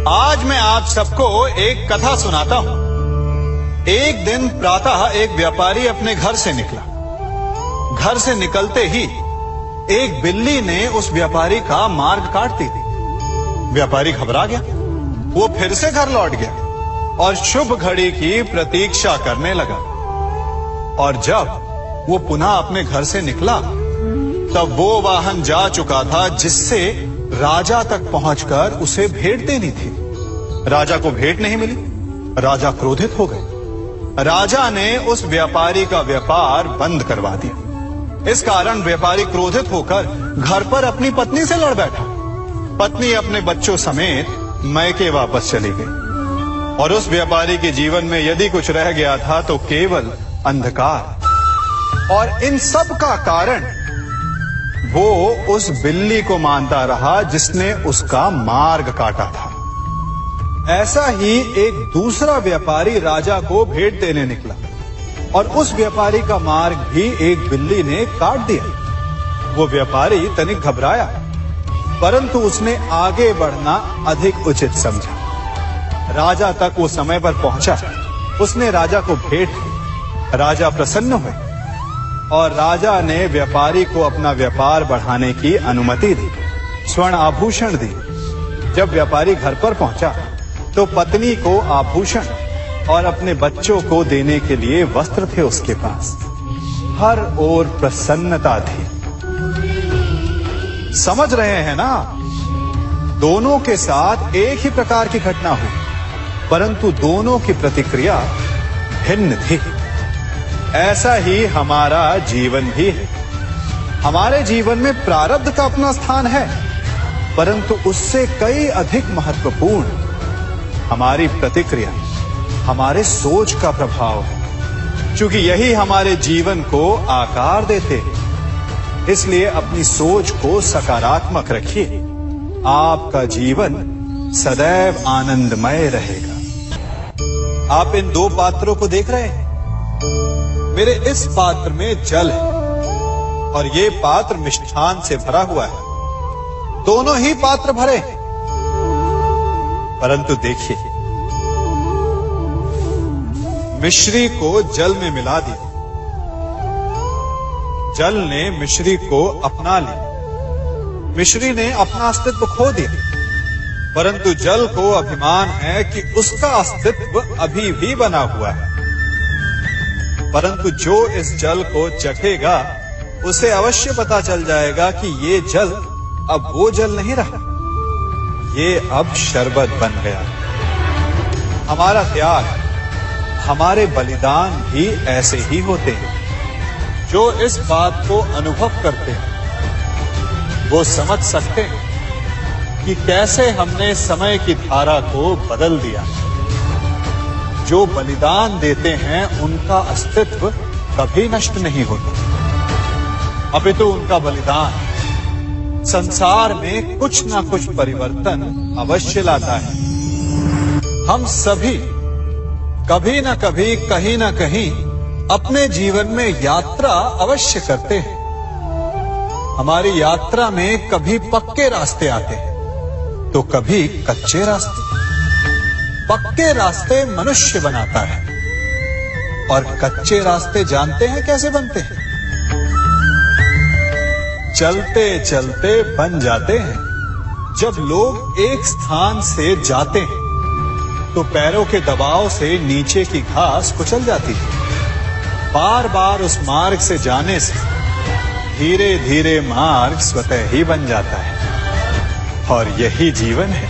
आज मैं आप सबको एक कथा सुनाता हूं। एक दिन प्रातः एक व्यापारी अपने घर से निकला। घर से निकलते ही एक बिल्ली ने उस व्यापारी का मार्ग काट दी। व्यापारी घबरा गया। वो फिर से घर लौट गया और शुभ घड़ी की प्रतीक्षा करने लगा। और जब वो पुनः अपने घर से निकला तब वो वाहन जा चुका था जिससे राजा तक पहुंचकर उसे भेंट देनी थी। राजा को भेंट नहीं मिली। राजा क्रोधित हो गए। राजा ने उस व्यापारी का व्यापार बंद करवा दिया। इस कारण व्यापारी क्रोधित होकर घर पर अपनी पत्नी से लड़ बैठा। पत्नी अपने बच्चों समेत मैके वापस चली गई और उस व्यापारी के जीवन में यदि कुछ रह गया था तो केवल अंधकार। और इन सब का कारण वो उस बिल्ली को मानता रहा जिसने उसका मार्ग काटा था। ऐसा ही एक दूसरा व्यापारी राजा को भेंट देने निकला और उस व्यापारी का मार्ग भी एक बिल्ली ने काट दिया। वो व्यापारी तनिक घबराया, परंतु उसने आगे बढ़ना अधिक उचित समझा। राजा तक वो समय पर पहुंचा। उसने राजा को भेंट दी। राजा प्रसन्न हुए और राजा ने व्यापारी को अपना व्यापार बढ़ाने की अनुमति दी, स्वर्ण आभूषण दी। जब व्यापारी घर पर पहुंचा तो पत्नी को आभूषण और अपने बच्चों को देने के लिए वस्त्र थे उसके पास। हर ओर प्रसन्नता थी। समझ रहे हैं ना? दोनों के साथ एक ही प्रकार की घटना हुई, परंतु दोनों की प्रतिक्रिया भिन्न थी। ऐसा ही हमारा जीवन भी है। हमारे जीवन में प्रारब्ध का अपना स्थान है, परंतु उससे कई अधिक महत्वपूर्ण हमारी प्रतिक्रिया, हमारे सोच का प्रभाव है। क्योंकि यही हमारे जीवन को आकार देते हैं। इसलिए अपनी सोच को सकारात्मक रखिए। आपका जीवन सदैव आनंदमय रहेगा। आप इन दो पात्रों को देख रहे हैं। मेरे इस पात्र में जल है और ये पात्र मिष्ठान से भरा हुआ है। दोनों ही पात्र भरे हैं, परंतु देखिए, मिश्री को जल में मिला दिया। जल ने मिश्री को अपना लिया। मिश्री ने अपना अस्तित्व खो दिया, परंतु जल को अभिमान है कि उसका अस्तित्व अभी भी बना हुआ है। परंतु जो इस जल को चखेगा उसे अवश्य पता चल जाएगा कि ये जल अब वो जल नहीं रहा, ये अब शरबत बन गया। हमारा त्याग, हमारे बलिदान भी ऐसे ही होते हैं। जो इस बात को अनुभव करते हैं वो समझ सकते हैं कि कैसे हमने समय की धारा को बदल दिया। जो बलिदान देते हैं उनका अस्तित्व कभी नष्ट नहीं होता, अपितु उनका बलिदान संसार में कुछ ना कुछ परिवर्तन अवश्य लाता है। हम सभी कभी ना कभी, कहीं ना कहीं अपने जीवन में यात्रा अवश्य करते हैं। हमारी यात्रा में कभी पक्के रास्ते आते हैं तो कभी कच्चे रास्ते। पक्के रास्ते मनुष्य बनाता है और कच्चे रास्ते जानते हैं कैसे बनते हैं? चलते चलते बन जाते हैं। जब लोग एक स्थान से जाते हैं तो पैरों के दबाव से नीचे की घास कुचल जाती है। बार बार उस मार्ग से जाने से धीरे धीरे मार्ग स्वतः ही बन जाता है। और यही जीवन है,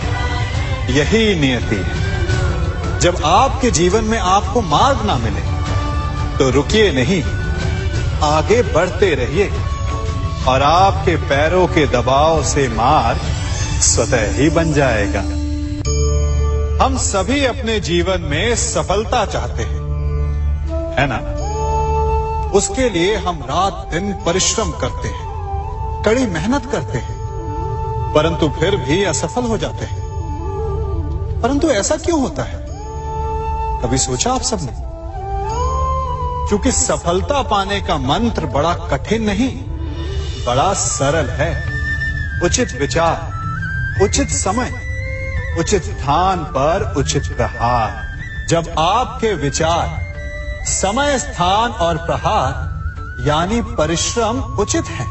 यही नियति है। जब आपके जीवन में आपको मार्ग ना मिले तो रुकिए नहीं, आगे बढ़ते रहिए और आपके पैरों के दबाव से मार्ग स्वतः ही बन जाएगा। हम सभी अपने जीवन में सफलता चाहते हैं, है ना? उसके लिए हम रात दिन परिश्रम करते हैं, कड़ी मेहनत करते हैं, परंतु फिर भी असफल हो जाते हैं। परंतु ऐसा क्यों होता है? कभी सोचा आप सबने? क्योंकि सफलता पाने का मंत्र बड़ा कठिन नहीं, बड़ा सरल है। उचित विचार, उचित समय उचित स्थान पर उचित प्रहार। जब आपके विचार, समय, स्थान और प्रहार यानी परिश्रम उचित है,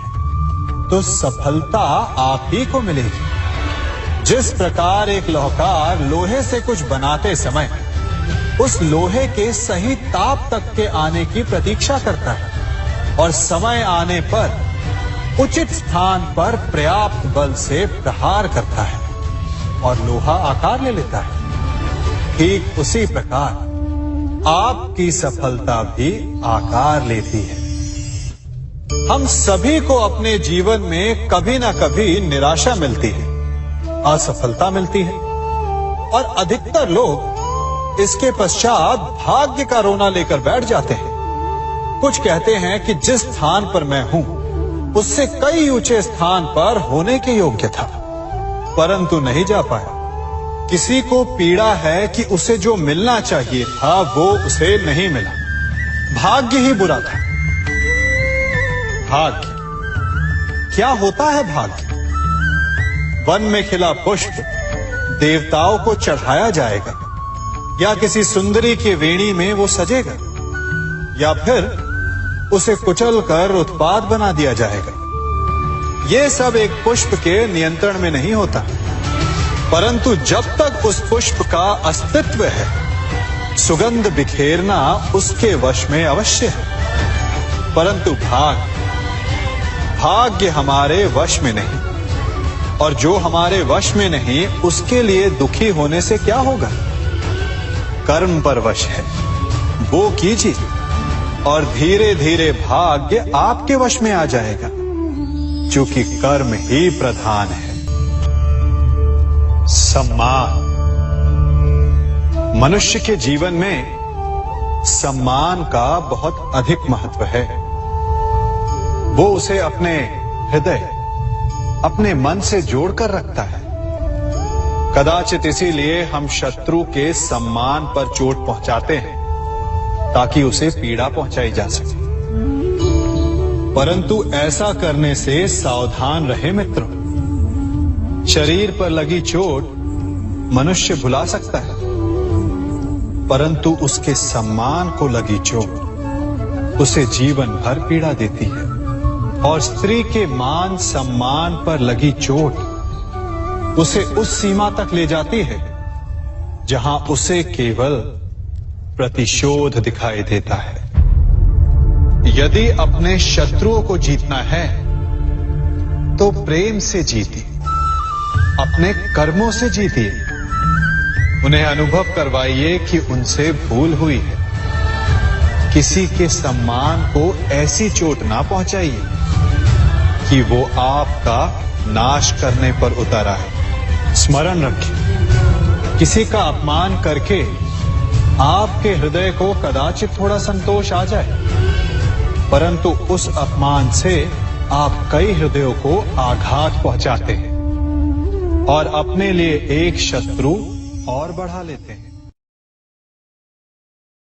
तो सफलता आप ही को मिलेगी। जिस प्रकार एक लोहार लोहे से कुछ बनाते समय उस लोहे के सही ताप तक के आने की प्रतीक्षा करता है और समय आने पर उचित स्थान पर पर्याप्त बल से प्रहार करता है और लोहा आकार ले लेता है, ठीक उसी प्रकार आपकी सफलता भी आकार लेती है। हम सभी को अपने जीवन में कभी ना कभी निराशा मिलती है, असफलता मिलती है और अधिकतर लोग इसके पश्चात भाग्य का रोना लेकर बैठ जाते हैं। कुछ कहते हैं कि जिस स्थान पर मैं हूं उससे कई ऊंचे स्थान पर होने के योग्य था, परंतु नहीं जा पाया। किसी को पीड़ा है कि उसे जो मिलना चाहिए था वो उसे नहीं मिला, भाग्य ही बुरा था। भाग्य क्या होता है? भाग्य वन में खिला पुष्प देवताओं को चढ़ाया जाएगा, या किसी सुंदरी की वेणी में वो सजेगा, या फिर उसे कुचलकर उत्पाद बना दिया जाएगा। ये सब एक पुष्प के नियंत्रण में नहीं होता, परंतु जब तक उस पुष्प का अस्तित्व है, सुगंध बिखेरना उसके वश में अवश्य है। परंतु भाग्य हमारे वश में नहीं, और जो हमारे वश में नहीं उसके लिए दुखी होने से क्या होगा? कर्म पर वश है, वो कीजिए और धीरे धीरे भाग्य आपके वश में आ जाएगा, क्योंकि कर्म ही प्रधान है। सम्मान। मनुष्य के जीवन में सम्मान का बहुत अधिक महत्व है। वो उसे अपने हृदय, अपने मन से जोड़कर रखता है। कदाचित इसीलिए हम शत्रु के सम्मान पर चोट पहुंचाते हैं ताकि उसे पीड़ा पहुंचाई जा सके, परंतु ऐसा करने से सावधान रहे मित्रों। शरीर पर लगी चोट मनुष्य भुला सकता है, परंतु उसके सम्मान को लगी चोट उसे जीवन भर पीड़ा देती है। और स्त्री के मान सम्मान पर लगी चोट उसे उस सीमा तक ले जाती है जहां उसे केवल प्रतिशोध दिखाई देता है। यदि अपने शत्रुओं को जीतना है तो प्रेम से जीतिए, अपने कर्मों से जीतिए। उन्हें अनुभव करवाइए कि उनसे भूल हुई है। किसी के सम्मान को ऐसी चोट ना पहुंचाइए कि वो आपका नाश करने पर उतर आए। स्मरण रखें, किसी का अपमान करके आपके हृदय को कदाचित थोड़ा संतोष आ जाए, परंतु उस अपमान से आप कई हृदयों को आघात पहुंचाते हैं और अपने लिए एक शत्रु और बढ़ा लेते हैं।